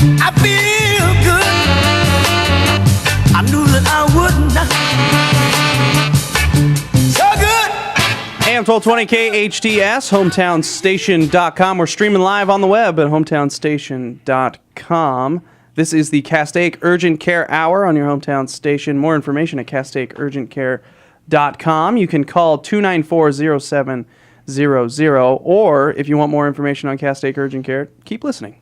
I feel good. I knew that I would not. So good. AM 1220 KHTS, hometownstation.com. We're streaming live on the web at hometownstation.com. This is the Castaic Urgent Care Hour on your hometown station. More information at castaicurgentcare.com. You can call 294-0700, or if you want more information on Castaic Urgent Care, keep listening,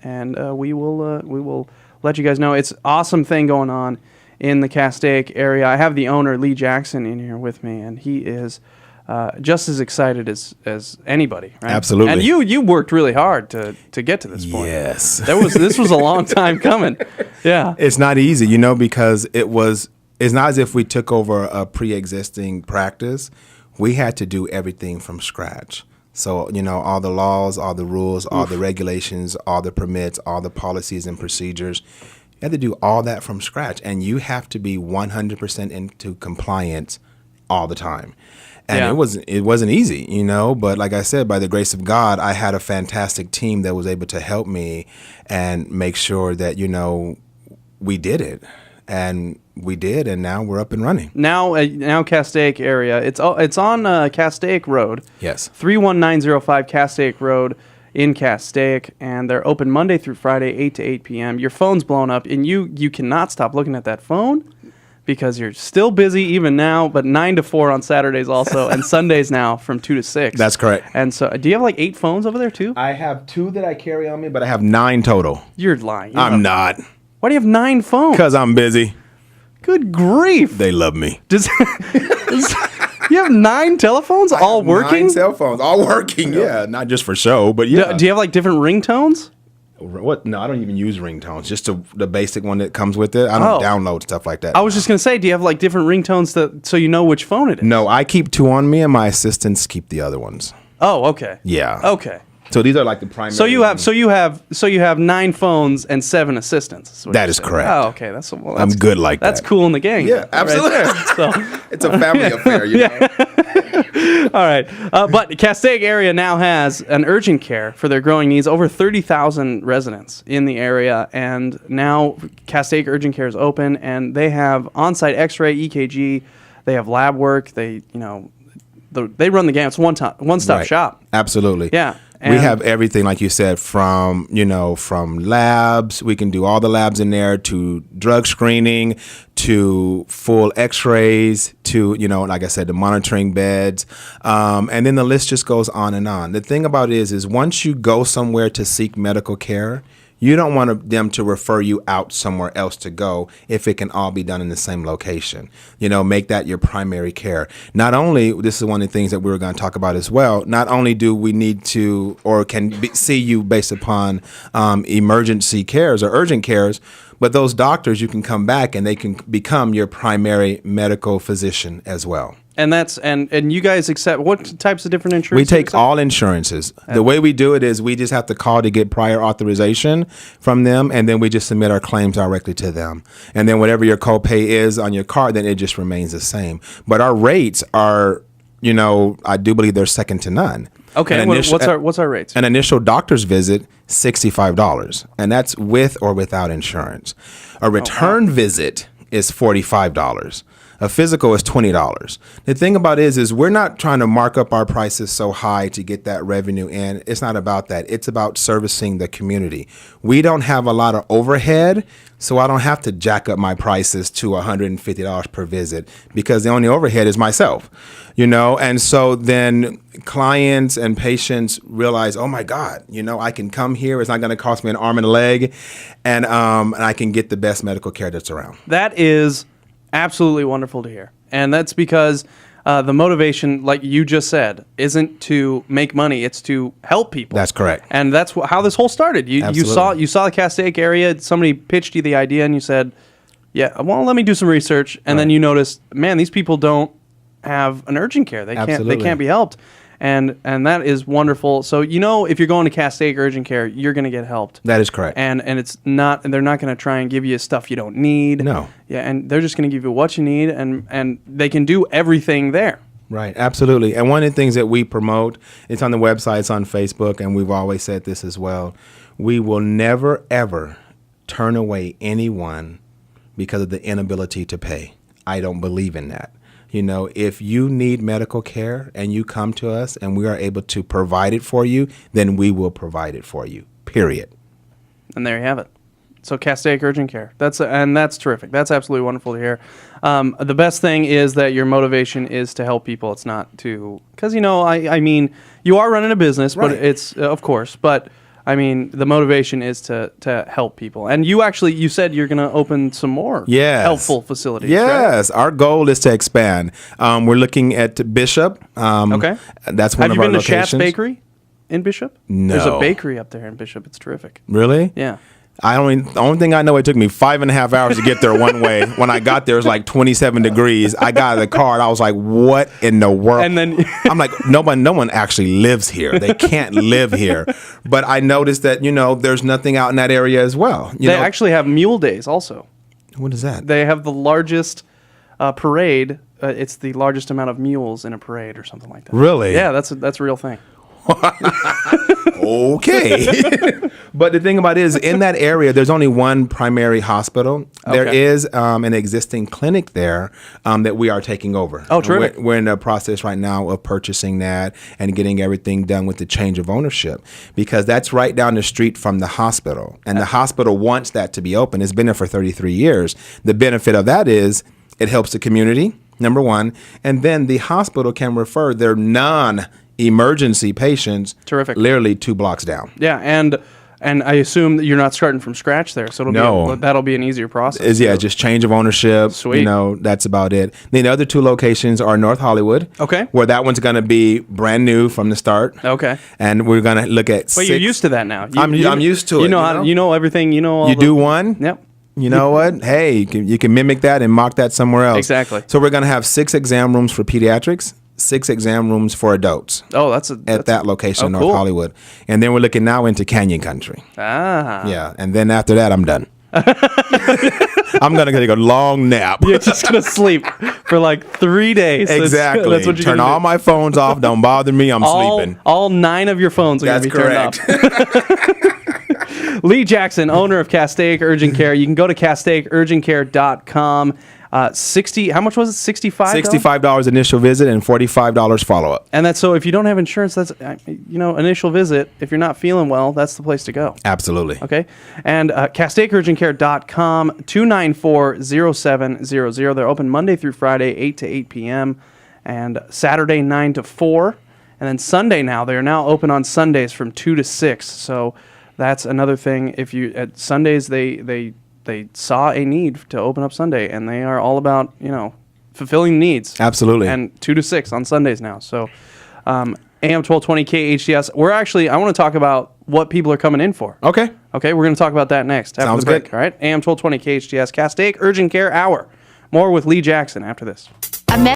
and we will let you guys know. It's an awesome thing going on in the Castaic area. I have the owner, Lee Jackson, in here with me, and he is just as excited as anybody, right? Absolutely. And you worked really hard to get to this point. Yes. This was a long time coming. Yeah. It's not easy, because it's not as if we took over a pre-existing practice. We had to do everything from scratch. So, all the laws, all the rules, all the regulations, all the permits, all the policies and procedures. You have to do all that from scratch, and you have to be 100% into compliance all the time. And it wasn't easy, but like I said, by the grace of God, I had a fantastic team that was able to help me and make sure that, we did it. And we did, and now we're up and running. Now Castaic area. It's on Castaic Road. Yes. 31905 Castaic Road in Castaic, and they're open Monday through Friday, 8 to 8 p.m. Your phone's blown up, and you cannot stop looking at that phone, because you're still busy even now, but 9 to 4 on Saturdays also, and Sundays now from 2 to 6. That's correct. And so, do you have like 8 phones over there too? I have 2 that I carry on me, but I have 9 total. You're lying. I'm not. Why do you have 9 phones? Because I'm busy. Good grief. They love me. You have 9 telephones all working? 9 cell phones, all working, yeah. Not just for show, but yeah. Do you have like different ringtones? What? No, I don't even use ringtones. Just the basic one that comes with it. I don't download stuff like that. I was just going to say, do you have like different ringtones so you know which phone it is? No, I keep 2 on me, and my assistants keep the other ones. Oh, okay. Yeah. Okay. So these are like the primary. So you have 9 phones and 7 assistants. That is correct. Oh, okay. That's I'm good like that. That's cool in the gang. Yeah, absolutely. Right there. So. It's a family affair, All right. But Castaic area now has an urgent care for their growing needs. Over 30,000 residents in the area, and now Castaic Urgent Care is open, and they have on-site X-ray, EKG. They have lab work. They run the game. It's one-stop shop. Absolutely. Yeah. We have everything, like you said, from labs. We can do all the labs in there, to drug screening, to full x-rays, to, like I said, the monitoring beds. And then the list just goes on and on. The thing about it is once you go somewhere to seek medical care, you don't want them to refer you out somewhere else to go if it can all be done in the same location. Make that your primary care. Not only, this is one of the things that we were going to talk about as well, not only do we need to or see you based upon emergency cares or urgent cares, but those doctors, you can come back and they can become your primary medical physician as well. And and you guys accept what types of different insurances? We take all insurances. The way we do it is we just have to call to get prior authorization from them, and then we just submit our claims directly to them. And then whatever your copay is on your card, then it just remains the same. But our rates are, I do believe they're second to none. Okay, what's our rates? An initial doctor's visit, $65, and that's with or without insurance. A return visit is $45. A physical is $20. The thing about it is we're not trying to mark up our prices so high to get that revenue in. It's not about that. It's about servicing the community. We don't have a lot of overhead, so I don't have to jack up my prices to $150 per visit, because the only overhead is myself, And so then clients and patients realize, oh my God, I can come here. It's not going to cost me an arm and a leg, and I can get the best medical care that's around. That is absolutely wonderful to hear. And that's because the motivation, like you just said, isn't to make money, it's to help people. That's correct. And that's how this whole started. You saw the Castaic area, somebody pitched you the idea, and you said, yeah, well, let me do some research. And then you noticed, man, these people don't have an urgent care. They can't be helped. And that is wonderful. So, if you're going to Castaic Urgent Care, you're going to get helped. That is correct. And they're not going to try and give you stuff you don't need. No. Yeah, and they're just going to give you what you need, and they can do everything there. Right, absolutely. And one of the things that we promote, it's on the website, it's on Facebook, and we've always said this as well. We will never, ever turn away anyone because of the inability to pay. I don't believe in that. You know, if you need medical care and you come to us and we are able to provide it for you, then we will provide it for you, period. And there you have it. So Castaic Urgent Care. That's terrific. That's absolutely wonderful to hear. The best thing is that your motivation is to help people. It's not to, because, you know, I mean, you are running a business, Right. but it's, of course, but I mean, the motivation is to help people. And you said you're going to open some more helpful facilities. Yes, right? Our goal is to expand. We're looking at Bishop. Okay. That's one Have of you our been to Schatz's locations. Bakery in Bishop? No. There's a bakery up there in Bishop. It's terrific. Really? Yeah. The only thing I know, it took me 5.5 hours to get there one way. When I got there, it was like 27 degrees. I got out of the car and I was like, what in the world? And then I'm like, no one actually lives here. They can't live here. But I noticed that, you know, there's nothing out in that area as well. they actually have Mule Days also. What is that? They have the largest parade. It's the largest amount of mules in a parade or something like that. Really? Yeah, that's a real thing. Okay. But the thing about it is, in that area, there's only one primary hospital. There Okay. is an existing clinic there that we are taking over. Oh, terrific. We're in the process right now of purchasing that and getting everything done with the change of ownership, because that's right down the street from the hospital. And the hospital wants that to be open. It's been there for 33 years. The benefit of that is it helps the community, number one. And then the hospital can refer their non-emergency patients Terrific. literally 2 blocks down. Yeah, and I assume that you're not starting from scratch there, so that'll be an easier process. Just change of ownership. Sweet. You know, that's about it. Then the other 2 locations are North Hollywood. Okay. Where that one's going to be brand new from the start. Okay. And we're going to look at But you're used to that now. I'm used to it. You know you know everything. You know all You do one. Yep. You know what? Hey, you can mimic that and mock that somewhere else. Exactly. So we're going to have 6 exam rooms for pediatrics, 6 exam rooms for adults. Oh, At that location in North cool. Hollywood. And then we're looking now into Canyon Country. Ah. Yeah. And then after that, I'm done. I'm going to take a long nap. You're just gonna sleep for like 3 days. Exactly. That's what you're Turn gonna all do. my phones off. Don't bother me. I'm sleeping. All 9 of your phones are That's gonna be correct. turned off. Lee Jackson, owner of Castaic Urgent Care. You can go to CastaicUrgentCare.com. How much was it? $65? $65 initial visit and $45 follow up. And that's so if you don't have insurance, that's initial visit. If you're not feeling well, that's the place to go. Absolutely. Okay. And CastaicUrgentCare.com, 294-0700. They're open Monday through Friday, 8 to 8 p.m. and Saturday, 9 to 4. And then Sunday now, they are now open on Sundays from 2 to 6. So that's another thing. If you at Sundays, they saw a need to open up Sunday, and they are all about, fulfilling needs. Absolutely. And 2 to 6 on Sundays now. So AM 1220 KHTS. I want to talk about what people are coming in for. Okay. Okay, we're going to talk about that next after Sounds the break. good. All right, AM 1220 KHTS, Castaic Urgent Care Hour. More with Lee Jackson after this.